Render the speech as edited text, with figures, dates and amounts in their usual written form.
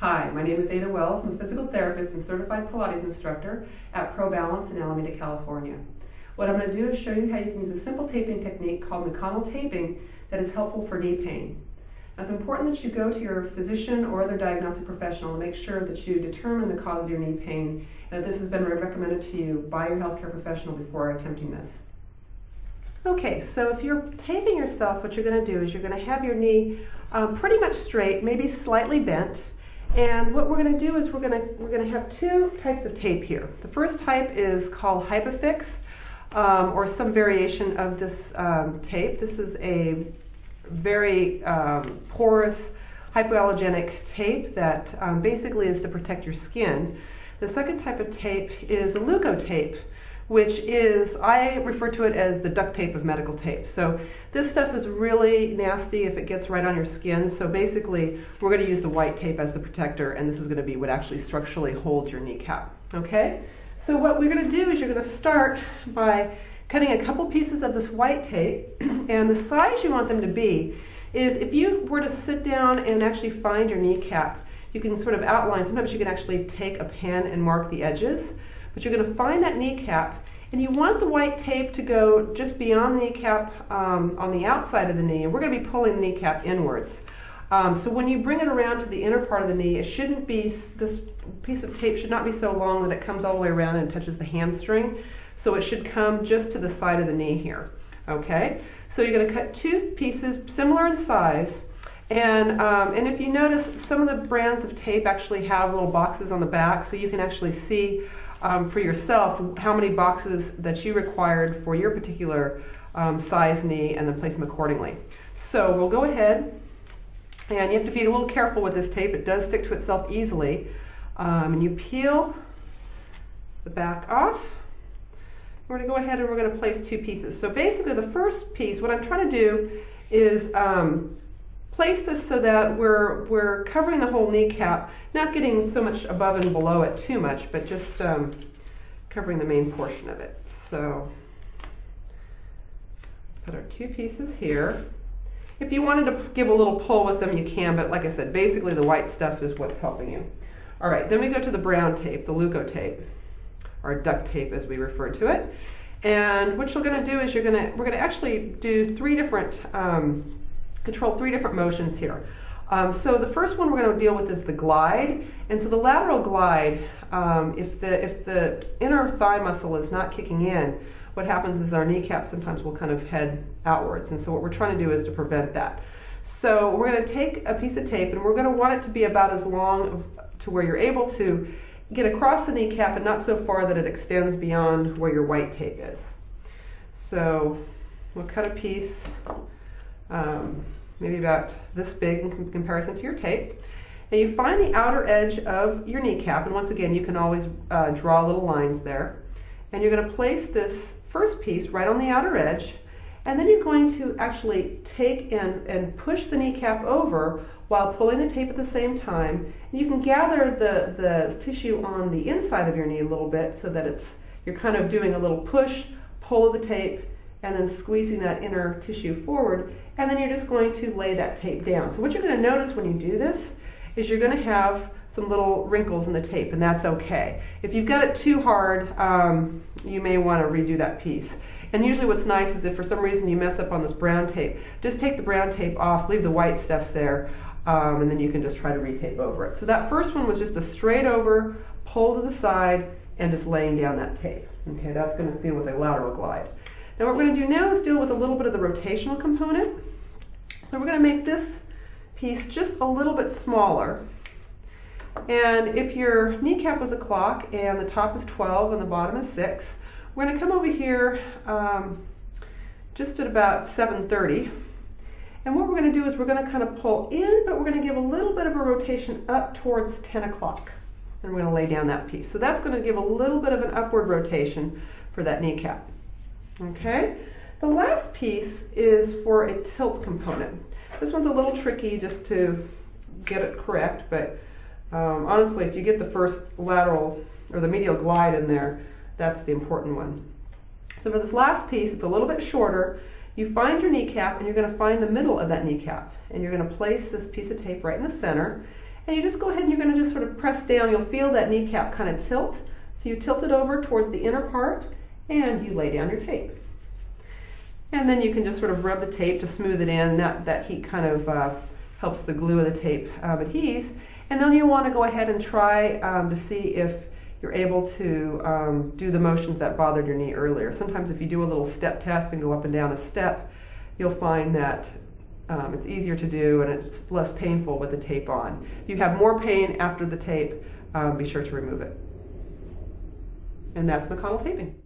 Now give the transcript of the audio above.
Hi, my name is Ada Wells. I'm a physical therapist and certified Pilates instructor at Pro Balance in Alameda, California. What I'm going to do is show you how you can use a simple taping technique called McConnell taping that is helpful for knee pain. Now, it's important that you go to your physician or other diagnostic professional to make sure that you determine the cause of your knee pain and that this has been recommended to you by your healthcare professional before attempting this. Okay, so if you're taping yourself, what you're going to do is you're going to have your knee pretty much straight, maybe slightly bent. And what we're going to do is we're going to have two types of tape here. The first type is called Hypofix, or some variation of this tape. This is a very porous hypoallergenic tape that basically is to protect your skin. The second type of tape is a leukotape, which is, I refer to it as the duct tape of medical tape. So this stuff is really nasty if it gets right on your skin. So basically, we're going to use the white tape as the protector, and this is going to be what actually structurally holds your kneecap. Okay? So what we're going to do is you're going to start by cutting a couple pieces of this white tape, and the size you want them to be is if you were to sit down and actually find your kneecap, you can sort of outline. Sometimes you can actually take a pen and mark the edges. But you're going to find that kneecap, and you want the white tape to go just beyond the kneecap on the outside of the knee, and we're going to be pulling the kneecap inwards. So when you bring it around to the inner part of the knee, it shouldn't be, this piece of tape should not be so long that it comes all the way around and touches the hamstring. So it should come just to the side of the knee here. Okay? So you're going to cut two pieces similar in size. And if you notice, some of the brands of tape actually have little boxes on the back, so you can actually see for yourself how many boxes that you required for your particular size knee and then place them accordingly. So we'll go ahead, and you have to be a little careful with this tape. It does stick to itself easily. And you peel the back off. We're going to go ahead and we're going to place two pieces. So basically the first piece, what I'm trying to do is place this so that we're covering the whole kneecap, not getting so much above and below it too much, but just covering the main portion of it. So put our two pieces here. If you wanted to give a little pull with them, you can, but like I said, basically the white stuff is what's helping you. All right, then we go to the brown tape, the leukotape, or duct tape as we refer to it. And what you're going to do is we're going to actually do control three different motions here. So the first one we're going to deal with is the glide. And so the lateral glide, if the inner thigh muscle is not kicking in, what happens is our kneecap sometimes will kind of head outwards. And so what we're trying to do is to prevent that. So we're going to take a piece of tape, and we're going to want it to be about as long to where you're able to get across the kneecap and not so far that it extends beyond where your white tape is. So we'll cut a piece maybe about this big in comparison to your tape. And you find the outer edge of your kneecap, and once again you can always draw little lines there. And you're going to place this first piece right on the outer edge, and then you're going to actually take and push the kneecap over while pulling the tape at the same time. And you can gather the tissue on the inside of your knee a little bit so that you're kind of doing a little push, pull of the tape, and then squeezing that inner tissue forward, and then you're just going to lay that tape down. So what you're going to notice when you do this is you're going to have some little wrinkles in the tape, and that's okay. If you've got it too hard, you may want to redo that piece. And usually what's nice is if for some reason you mess up on this brown tape, just take the brown tape off, leave the white stuff there, and then you can just try to retape over it. So that first one was just a straight over, pull to the side, and just laying down that tape. Okay, that's going to deal with a lateral glide. Now what we're going to do now is deal with a little bit of the rotational component. So we're going to make this piece just a little bit smaller. And if your kneecap was a clock and the top is 12 and the bottom is 6, we're going to come over here just at about 7:30. And what we're going to do is we're going to kind of pull in, but we're going to give a little bit of a rotation up towards 10 o'clock. And we're going to lay down that piece. So that's going to give a little bit of an upward rotation for that kneecap. Okay, the last piece is for a tilt component. This one's a little tricky just to get it correct, but honestly, if you get the first lateral or the medial glide in there, that's the important one. So for this last piece, it's a little bit shorter. You find your kneecap, and you're going to find the middle of that kneecap, and you're going to place this piece of tape right in the center, And you just go ahead and you're going to just sort of press down. You'll feel that kneecap kind of tilt. So you tilt it over towards the inner part and you lay down your tape. And then you can just sort of rub the tape to smooth it in. That heat kind of helps the glue of the tape adhere. And then you want to go ahead and try to see if you're able to do the motions that bothered your knee earlier. Sometimes if you do a little step test and go up and down a step, you'll find that it's easier to do and it's less painful with the tape on. If you have more pain after the tape, be sure to remove it. And that's McConnell taping.